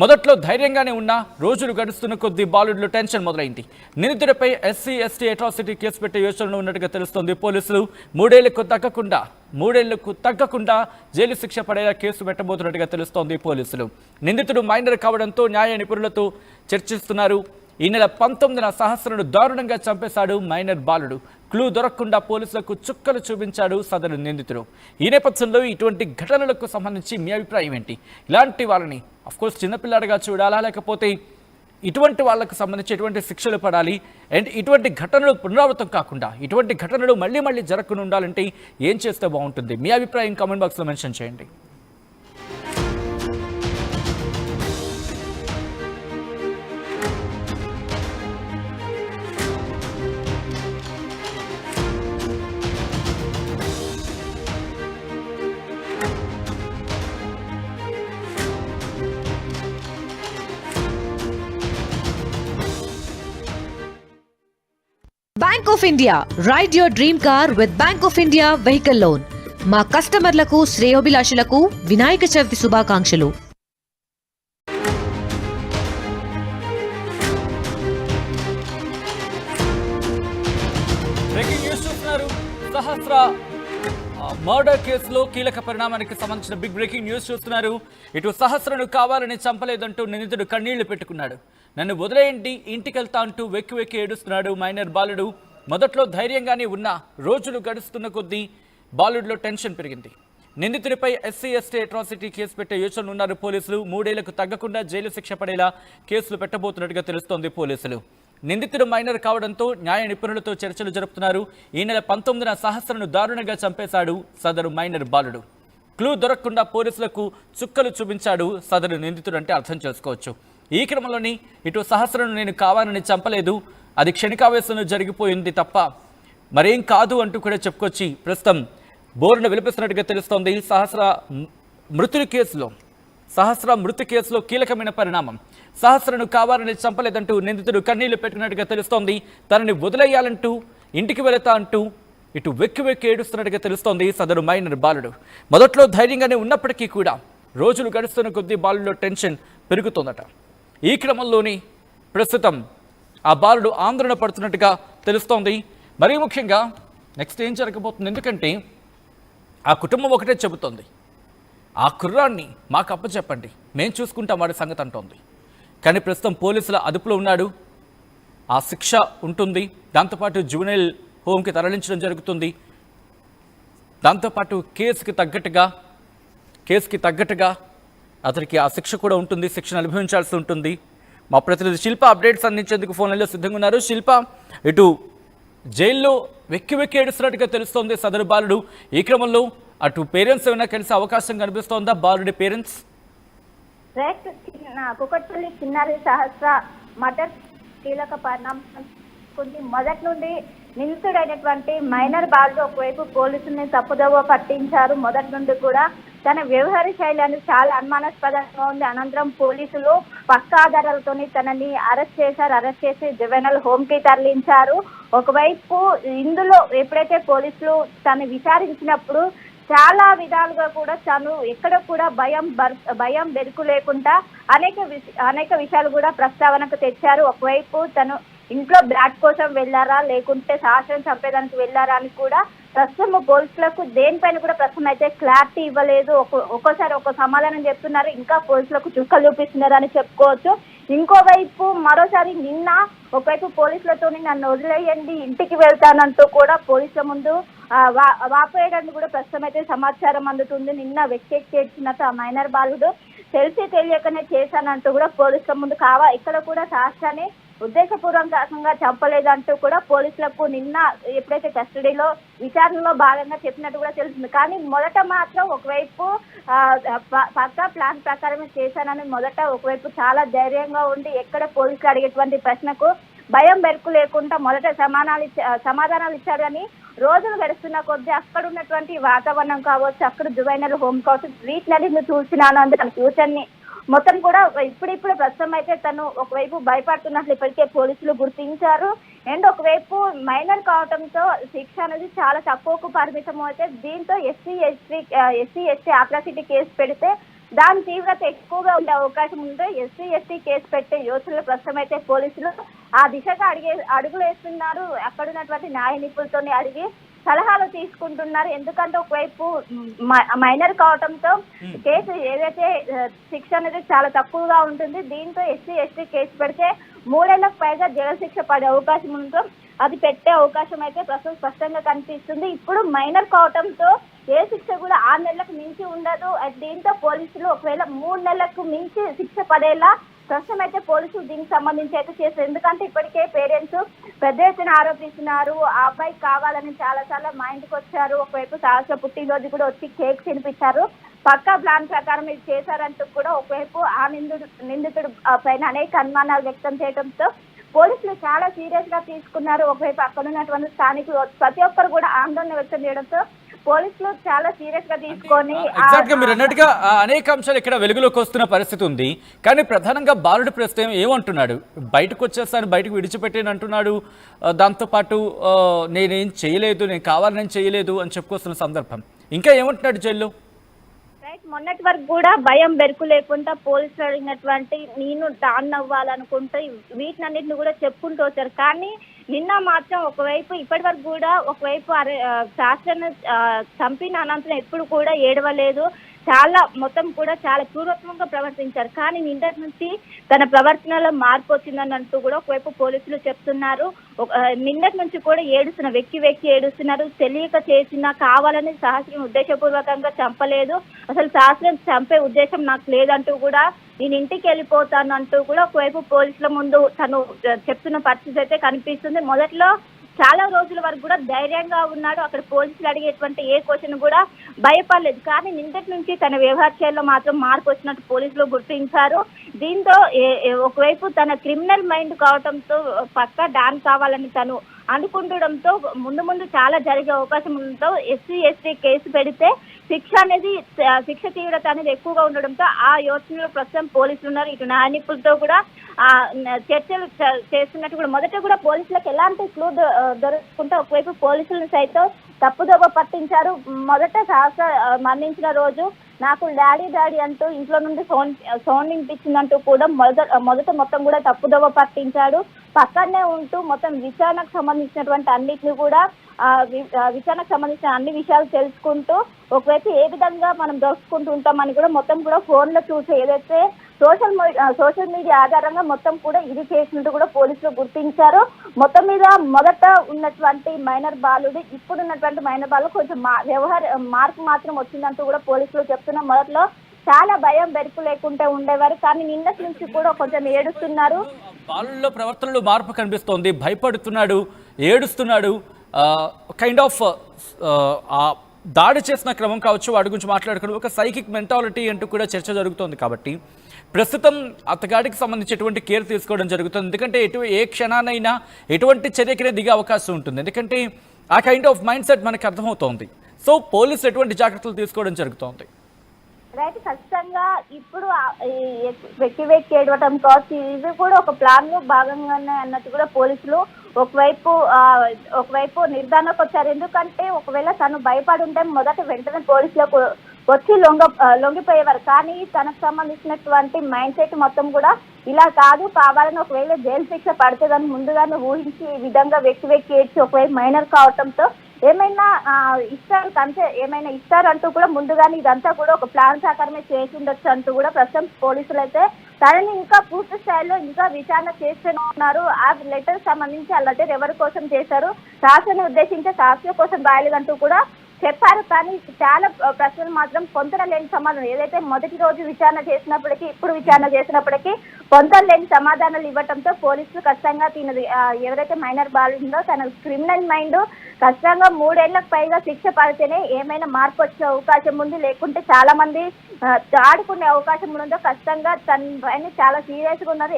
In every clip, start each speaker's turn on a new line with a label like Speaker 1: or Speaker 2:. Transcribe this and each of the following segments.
Speaker 1: మొదట్లో ధైర్యంగానే ఉన్న రోజులు గడుస్తున్న కొద్దీ బాలుడిలో టెన్షన్ మొదలైంది. నిందితుడిపై ఎస్సీ ఎస్టీ అట్రాసిటీ కేసు పెట్టే యోచనలో ఉన్నట్టుగా తెలుస్తోంది. పోలీసులు మూడేళ్లకు తగ్గకుండా జైలు శిక్ష పడేలా కేసు పెట్టబోతున్నట్టుగా తెలుస్తోంది. పోలీసులు నిందితుడు మైనర్ కావడంతో న్యాయ నిపుణులతో చర్చిస్తున్నారు. ఈ నెల 19న సహస్రను దారుణంగా చంపేశాడు మైనర్ బాలుడు. క్లూ దొరకకుండా పోలీసులకు చుక్కలు చూపించాడు సదరు నిందితుడు. ఈ నేపథ్యంలో ఇటువంటి ఘటనలకు సంబంధించి మీ అభిప్రాయం ఏంటి? ఇలాంటి వాళ్ళని అఫ్కోర్స్ చిన్నపిల్లాడిగా చూడాలా, లేకపోతే ఇటువంటి వాళ్ళకు సంబంధించి ఎటువంటి శిక్షలు పడాలి, అండ్ ఇటువంటి ఘటనలు పునరావృతం కాకుండా ఇటువంటి ఘటనలు మళ్ళీ జరగకుండా ఉండాలంటే ఏం చేస్తే బాగుంటుంది? మీ అభిప్రాయం కామెంట్ బాక్స్లో మెన్షన్ చేయండి.
Speaker 2: Bank of India, ride your dream car with Bank of India vehicle loan. మా కస్టమర్లకు శ్రేయోభిలాషులకు వినాయక చవితి శుభాకాంక్షలు.
Speaker 1: బ్రేకింగ్ న్యూస్ చూస్తున్నారు. సహస్ర మర్డర్ కేసులో కీలక పరిణామానికి సంబంధించిన బిగ్ బ్రేకింగ్ న్యూస్ చూస్తున్నారు. ఇటు సహస్రను కావాలని చంపలేదంటూ నిందితుడు కన్నీళ్లు పెట్టుకున్నాడు. నన్ను వదిలేయండి, ఇంటికి వెళ్తా అంటూ వెక్కి ఏడుస్తున్నాడు మైనర్ బాలుడు. మొదట్లో ధైర్యంగానే ఉన్న రోజులు గడుస్తున్న కొద్దీ బాలుడిలో టెన్షన్ పెరిగింది. నిందితుడిపై ఎస్సీ ఎస్టీ అట్రాసిటీ కేసు పెట్టే యోచనలు ఉన్నారు పోలీసులు. 3 ఏళ్లకు తగ్గకుండా జైలు శిక్ష పడేలా కేసులు పెట్టబోతున్నట్టుగా తెలుస్తోంది. పోలీసులు నిందితుడు మైనర్ కావడంతో న్యాయ నిపుణులతో చర్చలు జరుపుతున్నారు. ఈ నెల 19న సహస్రను దారుణంగా చంపేశాడు సదరు మైనర్ బాలుడు. క్లూ దొరకకుండా పోలీసులకు చుక్కలు చూపించాడు సదరు నిందితుడు అంటే అర్థం చేసుకోవచ్చు. ఈ క్రమంలోని ఇటు సహస్రను నేను కావాలని చంపలేదు, అది క్షణికావేశంలో జరిగిపోయింది తప్ప మరేం కాదు అంటూ కూడా చెప్పుకొచ్చి ప్రస్తుతం బోరును విలిపిస్తున్నట్టుగా తెలుస్తోంది. సహస్ర మృతి కేసులో కీలకమైన పరిణామం. సహస్రను కావాలని చంపలేదంటూ నిందితుడు కన్నీళ్లు పెట్టుకున్నట్టుగా తెలుస్తోంది. తనని వదిలేయాలంటూ ఇంటికి వెళతా అంటూ ఇటు వెక్కి ఏడుస్తున్నట్టుగా తెలుస్తోంది సదరు మైనర్ బాలుడు. మొదట్లో ధైర్యంగానే ఉన్నప్పటికీ కూడా రోజులు గడుస్తున్న కొద్దీ బాలుడిలో టెన్షన్ పెరుగుతోందట. ఈ క్రమంలోని ప్రస్తుతం ఆ బాలుడు ఆందోళన పడుతున్నట్టుగా తెలుస్తోంది. మరీ ముఖ్యంగా నెక్స్ట్ ఏం జరగబోతుంది? ఎందుకంటే ఆ కుటుంబం ఒకటే చెబుతోంది, ఆ కుర్రాన్ని మాకు అప్పచెప్పండి, మేము చూసుకుంటాం వాడి సంగతి అంటోంది. కానీ ప్రస్తుతం పోలీసుల అదుపులో ఉన్నాడు. ఆ శిక్ష ఉంటుంది. దాంతోపాటు జువెనైల్ హోమ్కి తరలించడం జరుగుతుంది. దాంతోపాటు కేసుకి తగ్గట్టుగా అతనికి ఆ శిక్ష కూడా ఉంటుంది. శిక్షను అనుభవించాల్సి ఉంటుంది. మా ప్రతినిధి శిల్ప అప్డేట్స్ అందించేందుకు ఫోన్లలో సిద్ధంగా ఉన్నారు. శిల్ప, ఇటు జైల్లో వెక్కి ఏడుస్తున్నట్టుగా తెలుస్తోంది సదరు బాలుడు. ఈ క్రమంలో అటు పేరెంట్స్ ఏమైనా కలిసే అవకాశం కనిపిస్తోందా బాలుడి పేరెంట్స్?
Speaker 3: కుకట్పల్లి చిన్నారి సహస్ర మర్డర్ కీలక పరిణామం. మొదటి నుండి నిందితుడైనటువంటి మైనర్ బాలుడు ఒకవైపు పోలీసుల్ని తప్పుదోవ పట్టించారు. మొదటి నుండి కూడా తన వ్యవహార శైలి అనేది చాలా అనుమానాస్పదంగా ఉంది. అనంతరం పోలీసులు పక్కా ఆధారాలతో తనని అరెస్ట్ చేశారు. అరెస్ట్ చేసి జువెనైల్ హోమ్ కి తరలించారు. ఒకవైపు ఇందులో ఎప్పుడైతే పోలీసులు తను విచారించినప్పుడు చాలా విధాలుగా కూడా తను ఎక్కడ కూడా భయం బెరుకు లేకుండా అనేక విషయాలు కూడా ప్రస్తావనకు తెచ్చారు. ఒకవైపు తను ఇంట్లో బ్లాట్ కోసం వెళ్ళారా, లేకుంటే సహస్రం చంపేదానికి వెళ్ళారా అని కూడా ప్రస్తుతం పోలీసులకు దేనిపైన కూడా ప్రస్తుతం అయితే క్లారిటీ ఇవ్వలేదు. ఒక్కోసారి ఒక సమాధానం చెప్తున్నారు, ఇంకా పోలీసులకు చుక్కలు చూపిస్తున్నారు అని చెప్పుకోవచ్చు. ఇంకోవైపు మరోసారి నిన్న ఒకవైపు పోలీసులతో నన్ను వదిలేయండి, ఇంటికి వెళ్తానంటూ కూడా పోలీసుల ముందు వాపోయేటట్టు కూడా ప్రస్తుతం అయితే సమాచారం అందుతుంది. నిన్న వెక్కేడ్చినట్టు ఆ మైనర్ బాలుడు తెలియకనే చేశానంటూ కూడా పోలీసుల ముందు ఇక్కడ కూడా సహస్రాన్ని ఉద్దేశపూర్వకంగా చంపలేదంటూ కూడా పోలీసులకు నిన్న ఎప్పుడైతే కస్టడీలో విచారణలో భాగంగా చెప్పినట్టు కూడా తెలుస్తుంది. కానీ మొదట మాత్రం ఒకవైపు పక్కా ప్లాన్ ప్రకారమే చేశానని ఒకవైపు చాలా ధైర్యంగా ఉండి ఎక్కడ పోలీసులు అడిగేటువంటి ప్రశ్నకు భయం బెరుకు లేకుండా మొదట సమాధానాలు ఇచ్చారు. కానీ రోజులు గడుస్తున్న కొద్దీ అక్కడ ఉన్నటువంటి వాతావరణం కావచ్చు, అక్కడ జువెనైల్ హోమ్ కావచ్చు, వీటిని చూసినాను అందుకు తన ఫ్యూచర్ని మొత్తం కూడా ఇప్పుడు ప్రస్తుతం అయితే తను ఒకవైపు భయపడుతున్నట్లు ఇప్పటికే పోలీసులు గుర్తించారు. అండ్ ఒకవైపు మైనర్ కావడంతో శిక్ష అనేది చాలా తక్కువకు పరిమితం అయితే దీంతో ఎస్సీ ఎస్టీ అట్రాసిటీ కేసు పెడితే దాని తీవ్రత ఎక్కువగా ఉండే అవకాశం ఉందో ఎస్సీ ఎస్టీ కేసు పెట్టే యోచనలు ప్రస్తుతం అయితే పోలీసులు ఆ దిశగా అడుగులు వేస్తున్నారు. అక్కడ ఉన్నటువంటి న్యాయ నిపుణులతో అడిగి సలహాలు తీసుకుంటున్నారు. ఎందుకంటే ఒకవైపు మైనర్ కావడంతో కేసు ఏదైతే శిక్ష అనేది చాలా తక్కువగా ఉంటుంది. దీంతో ఎస్సీ ఎస్టీ కేసు పెడితే 3 ఏళ్లకు పైగా జైలు శిక్ష పడే అవకాశం ఉందో అది పెట్టే అవకాశం అయితే ప్రస్తుతం స్పష్టంగా కనిపిస్తుంది. ఇప్పుడు మైనర్ కావడంతో ఏ శిక్ష కూడా 6 నెలలకు మించి ఉండదు. దీంతో పోలీసులు ఒకవేళ 3 నెలలకు మించి శిక్ష పడేలా ప్రస్తుతం అయితే పోలీసులు దీనికి సంబంధించి అయితే చేస్తారు. ఎందుకంటే ఇప్పటికే పేరెంట్స్ పెద్ద ఎత్తున ఆరోపిస్తున్నారు. ఆ అబ్బాయి కావాలని చాలా మా ఇంటికి వచ్చారు. ఒకవైపు సహస్ర పుట్టినరోజు కూడా వచ్చి కేక్ తినిపించారు. పక్కా ప్లాన్ ప్రకారం ఇది చేశారంటూ కూడా ఒకవైపు ఆ నిందితుడు పైన అనేక అనుమానాలు వ్యక్తం చేయడంతో పోలీసులు చాలా సీరియస్ గా తీసుకున్నారు. ఒకవైపు అక్కడ ఉన్నటువంటి స్థానికులు ప్రతి ఒక్కరు కూడా ఆందోళన వ్యక్తం చేయడంతో పోలీసులు చాలా సీరియస్ గా తీసుకొని
Speaker 1: ఎగ్జాక్ట్ గా మీరు అన్నట్టుగా అనేక అంశాలు ఇక్కడ వెలుగులోకి వస్తున్న పరిస్థితి ఉంది. కానీ ప్రధానంగా బాలుడి ప్రస్తుతం ఏమంటున్నాడు, బయటకు వచ్చేస్తాను, బయటకు విడిచిపెట్టేని అంటున్నాడు. దాంతోపాటు నేనేం చేయలేదు, నేను కావాలని చేయలేదు అని చెప్పుకొస్తున్న సందర్భం. ఇంకా ఏమంటున్నాడు జైల్లో?
Speaker 3: మొన్నటి వరకు కూడా భయం బెరుకు లేకుండా పోలీసులు అడిగినటువంటి నేను డాన్ అవ్వాలనుకుంటే వీటినన్నింటిని కూడా చెప్పుకుంటూ వచ్చారు. కానీ నిన్న మాత్రం ఒకవైపు ఇప్పటి వరకు కూడా ఒకవైపు శాస్త్రాన్ని చంపిన అనంతరం ఎప్పుడు కూడా ఏడవలేదు. మొత్తం కూడా చాలా క్రూరత్వంగా ప్రవర్తించారు. కానీ నిన్నటి నుంచి తన ప్రవర్తనలో మార్పు వచ్చిందని అంటూ కూడా ఒకవైపు పోలీసులు చెప్తున్నారు. నిన్నటి నుంచి కూడా వెక్కి ఏడుస్తున్నారు. తెలియక చేసిన, కావాలని సహస్రం ఉద్దేశపూర్వకంగా చంపలేదు, అసలు సహస్రం చంపే ఉద్దేశం నాకు లేదంటూ కూడా నేను ఇంటికి వెళ్ళిపోతాను అంటూ కూడా ఒకవైపు పోలీసుల ముందు తను చెప్తున్న పరిస్థితి అయితే కనిపిస్తుంది. మొదట్లో చాలా రోజుల వరకు కూడా ధైర్యంగా ఉన్నాడు. అక్కడ పోలీసులు అడిగేటువంటి ఏ క్వశ్చన్ కూడా భయపడలేదు. కానీ నిన్నటి నుంచి తన వ్యవహార శైలిలో మాత్రం మార్పు వచ్చినట్టు పోలీసులు గుర్తించారు. దీంతో ఒకవైపు తన క్రిమినల్ మైండ్ కావడంతో పక్కా డాన్ కావాలని తను అనుకుంటడంతో ముందు చాలా జరిగే అవకాశం ఉండడంతో ఎస్సీ ఎస్టీ కేసు పెడితే శిక్ష తీవ్రత అనేది ఎక్కువగా ఉండడంతో ఆ యోచనలో ప్రస్తుతం పోలీసులు ఉన్నారు. ఇటు న్యాయ నిపుణులతో కూడా చర్చలు చేస్తున్నట్టు కూడా మొదట కూడా పోలీసులకు ఎలాంటి క్లూ దొరుకుతుంటే ఒకవైపు పోలీసులను సైతం తప్పుదోవ పట్టించారు. మొదట సహస్ర మరణించిన రోజు నాకు డాడీ అంటూ ఇంట్లో నుండి ఫోన్ వినిపించిందంటూ కూడా మొదట మొత్తం కూడా తప్పుదోవ పట్టించాడు. పక్కనే ఉంటూ మొత్తం విచారణకు సంబంధించినటువంటి అన్నిటిని కూడా విచారణకు సంబంధించిన అన్ని విషయాలు తెలుసుకుంటూ ఒకవైపు ఏ విధంగా మనం దోచుకుంటూ ఉంటామని కూడా మొత్తం కూడా ఫోన్లో చూసి ఏదైతే సోషల్ మీడియా ఆధారంగా మొత్తం కూడా ఇది చేసినట్టు కూడా పోలీసులు గుర్తించారు. మొత్తం మీద మొదట ఉన్నటువంటి మైనర్ బాలుడు ఇప్పుడున్నటువంటి మైనర్ బాలు కొంచెం మార్పు మాత్రం వచ్చిందంటూ కూడా పోలీసులు చెప్తున్నారు. మొదట్లో చాలా భయం బెరుకు లేకుంటే ఉండేవారు. కానీ నిన్నటి నుంచి కూడా కొంచెం ఏడుస్తున్నారు.
Speaker 1: బాలుల్లో ప్రవర్తనలో మార్పు కనిపిస్తోంది. భయపడుతున్నాడు, ఏడుస్తున్నాడు. కైండ్ ఆఫ్ దాడి చేసిన క్రమం కావచ్చు, వాటి గురించి మాట్లాడుకుని ఒక సైకిక్ మెంటాలిటీ అంటూ కూడా చర్చ జరుగుతోంది. కాబట్టి ప్రస్తుతం అతగాడికి సంబంధించి ఎటువంటి కేర్ తీసుకోవడం జరుగుతుంది. ఎందుకంటే ఏ క్షణానైనా ఎటువంటి చర్యకినే దిగే అవకాశం ఉంటుంది. ఎందుకంటే ఆ కైండ్ ఆఫ్ మైండ్ సెట్ మనకు అర్థమవుతోంది. సో పోలీసులు ఎటువంటి జాగ్రత్తలు తీసుకోవడం జరుగుతోంది?
Speaker 3: రైట్, ఖచ్చితంగా ఇప్పుడు వెక్కి ఏడవటం కావచ్చు, ఇది కూడా ఒక ప్లాన్ లో భాగంగానే అన్నట్టు కూడా పోలీసులు ఒకవైపు నిర్ధారణకు వచ్చారు. ఎందుకంటే ఒకవేళ తను భయపడి ఉంటే వెంటనే పోలీసులకు వచ్చి లొంగిపోయేవారు. కానీ తనకు సంబంధించినటువంటి మైండ్ సెట్ మొత్తం కూడా ఇలా కావాలని ఒకవేళ జైలు శిక్ష పడుతుందని ముందుగానే ఊహించి ఈ విధంగా వెక్కి ఏడ్చి ఒకవైపు మైనర్ కావటంతో ఏమైనా ఇస్తారంటూ కూడా ముందుగానే ఇదంతా కూడా ఒక ప్లాన్ ప్రకారమే చేసి ఉండొచ్చు అంటూ కూడా ప్రస్తుతం పోలీసులు అయితే తనని ఇంకా పూర్తి స్థాయిలో ఇంకా విచారణ చేస్తూనే ఉన్నారు. ఆ లెటర్ సంబంధించి ఆ లెటర్ ఎవరి కోసం చేశారు, శాస్త్రాన్ని ఉద్దేశించే శాస్త్రం కోసం రాయలేదంటూ కూడా చెప్పారు. కానీ చాలా ప్రశ్నలు మాత్రం పొంతన లేని సమాధానం, ఏదైతే మొదటి రోజు విచారణ చేసినప్పటికీ ఇప్పుడు విచారణ చేసినప్పటికీ పొంతన లేని సమాధానాలు ఇవ్వడంతో పోలీసులు ఖచ్చితంగా ఎవరైతే మైనర్ బాలుందో తన క్రిమినల్ మైండ్ ఖచ్చితంగా 3 ఏళ్లకు పైగా శిక్ష పడితేనే ఏమైనా మార్పు వచ్చే అవకాశం ఉంది. లేకుంటే చాలా మంది ఆడుకునే అవకాశం ఉందో ఖచ్చితంగా తన పైన చాలా సీరియస్ గా ఉన్నారు.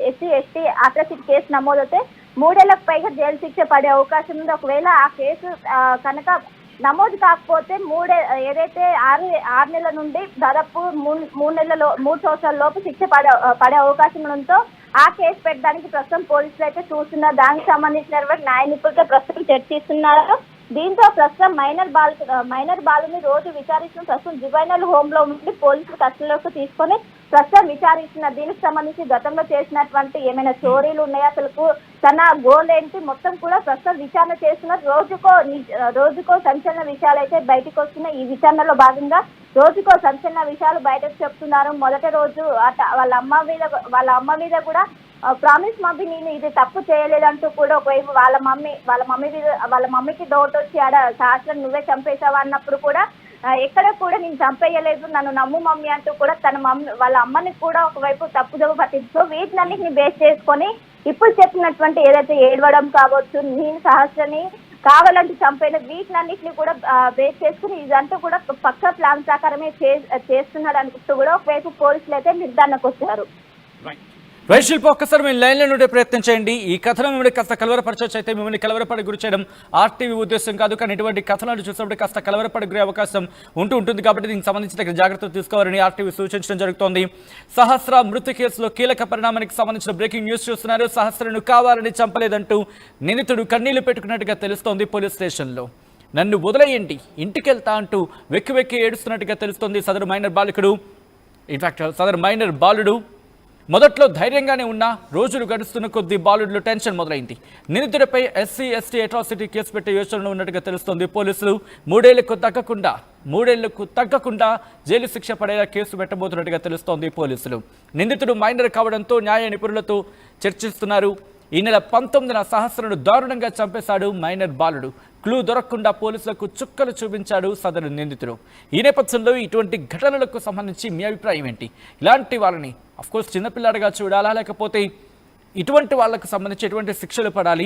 Speaker 3: ఎస్సీ ఎస్టీ అట్రాసిటీ కేసు నమోదైతే 3 ఏళ్లకు పైగా జైలు శిక్ష పడే అవకాశం ఉంది. ఒకవేళ ఆ కేసు కనుక నమోదు కాకపోతే ఏదైతే 6 నెలల నుండి దాదాపు 3 సంవత్సరాల లోపు శిక్ష పడే అవకాశం ఉండడంతో ఆ కేసు పెట్టడానికి ప్రస్తుతం పోలీసులు అయితే చూస్తున్నారు. దానికి సంబంధించిన న్యాయ నిపుణులతో ప్రస్తుతం చర్చిస్తున్నారు. దీంతో ప్రస్తుతం మైనర్ బాలుని రోజు విచారిస్తున్న ప్రస్తుతం జువైనల్ హోమ్ లో ఉండి పోలీసులు కస్టడీలోకి తీసుకొని ప్రస్తుతం విచారిస్తున్న దీనికి సంబంధించి గతంలో చేసినటువంటి ఏమైనా చోరీలు ఉన్నాయా, అసలు తన గోల్ ఏంటి మొత్తం కూడా ప్రస్తుతం విచారణ చేస్తున్నారు. రోజుకో సంచలన విషయాలు అయితే బయటకు వస్తున్నాయి. ఈ విచారణలో భాగంగా రోజుకో సంచలన విషయాలు బయటకు చెప్తున్నారు. మొదటి రోజు వాళ్ళ అమ్మ మీద కూడా ప్రామిస్ మమ్మీ నేను ఇది తప్పు చేయలేదంటూ కూడా ఒకవైపు వాళ్ళ మమ్మీకి డౌట్ వచ్చి ఆడ శాస్త్రం నువ్వే చంపేశావా అన్నప్పుడు కూడా ఎక్కడ కూడా నేను చంపేయలేదు, నన్ను నమ్ము మమ్మీ అంటూ కూడా వాళ్ళ అమ్మని కూడా ఒకవైపు తప్పుదోవ పట్టించు. వీటినన్నిటిని బేస్ చేసుకొని ఇప్పుడు చెప్పినటువంటి ఏదైతే ఏడవడం కావచ్చు, నేను సహస్రని కావాలంటే చంపైన వీటినన్నిటిని కూడా బేస్ చేసుకుని ఇదంతా కూడా పక్క ప్లాన్ ప్రకారమే చేస్తున్నాడు అనుకుంటూ కూడా ఒకవైపు పోలీసులు అయితే నిర్ధారణకు వచ్చారు.
Speaker 1: వైశిల్ప ఒక్కసారి మీ లైన్లో నుండే ప్రయత్నం చేయండి. ఈ కథనం మిమ్మల్ని కాస్త కలవరపరచవచ్చు, అయితే మిమ్మల్ని కలవరపడి గురి చేయడం ఆర్టీవీ ఉద్దేశం కాదు, కానీ ఇటువంటి కథనాలు చూసినప్పుడు కాస్త కలవరపడి గురే అవకాశం ఉంటుంది. కాబట్టి దీనికి సంబంధించిన జాగ్రత్తలు తీసుకోవాలని ఆర్టీవీ సూచించడం జరుగుతోంది. సహస్ర మృతి కేసులో కీలక పరిణామానికి సంబంధించిన బ్రేకింగ్ న్యూస్ చూస్తున్నారు. సహస్రను కావాలని చంపలేదంటూ నిందితుడు కన్నీళ్లు పెట్టుకున్నట్టుగా తెలుస్తోంది పోలీస్ స్టేషన్లో. నన్ను వదిలేయండి, ఇంటికెళ్తా అంటూ వెక్కి ఏడుస్తున్నట్టుగా తెలుస్తోంది సదరు మైనర్ బాలికుడు. ఇన్ఫాక్ట్ సదరు మైనర్ బాలుడు మొదట్లో ధైర్యంగానే ఉన్నా రోజులు గడుస్తున్న కొద్దీ బాలుడిలో టెన్షన్ మొదలైంది. నిందితుడిపై ఎస్సీ ఎస్టీ అట్రాసిటీ కేసు పెట్టే యోచనలో ఉన్నట్టుగా తెలుస్తోంది. పోలీసులు మూడేళ్లకు తగ్గకుండా జైలు శిక్ష పడేలా కేసు పెట్టబోతున్నట్టుగా తెలుస్తోంది పోలీసులు. నిందితుడు మైనర్ కావడంతో న్యాయ నిపుణులతో చర్చిస్తున్నారు. ఈ నెల 19న సహస్రను దారుణంగా చంపేశాడు మైనర్ బాలుడు. క్లూ దొరకకుండా పోలీసులకు చుక్కలు చూపించాడు సదరు నిందితుడు. ఈ నేపథ్యంలో ఇటువంటి ఘటనలకు సంబంధించి మీ అభిప్రాయం ఏంటి? ఇలాంటి వాళ్ళని అఫ్కోర్స్ చిన్నపిల్లాడిగా చూడాలా, లేకపోతే ఇటువంటి వాళ్ళకు సంబంధించి ఎటువంటి శిక్షలు పడాలి?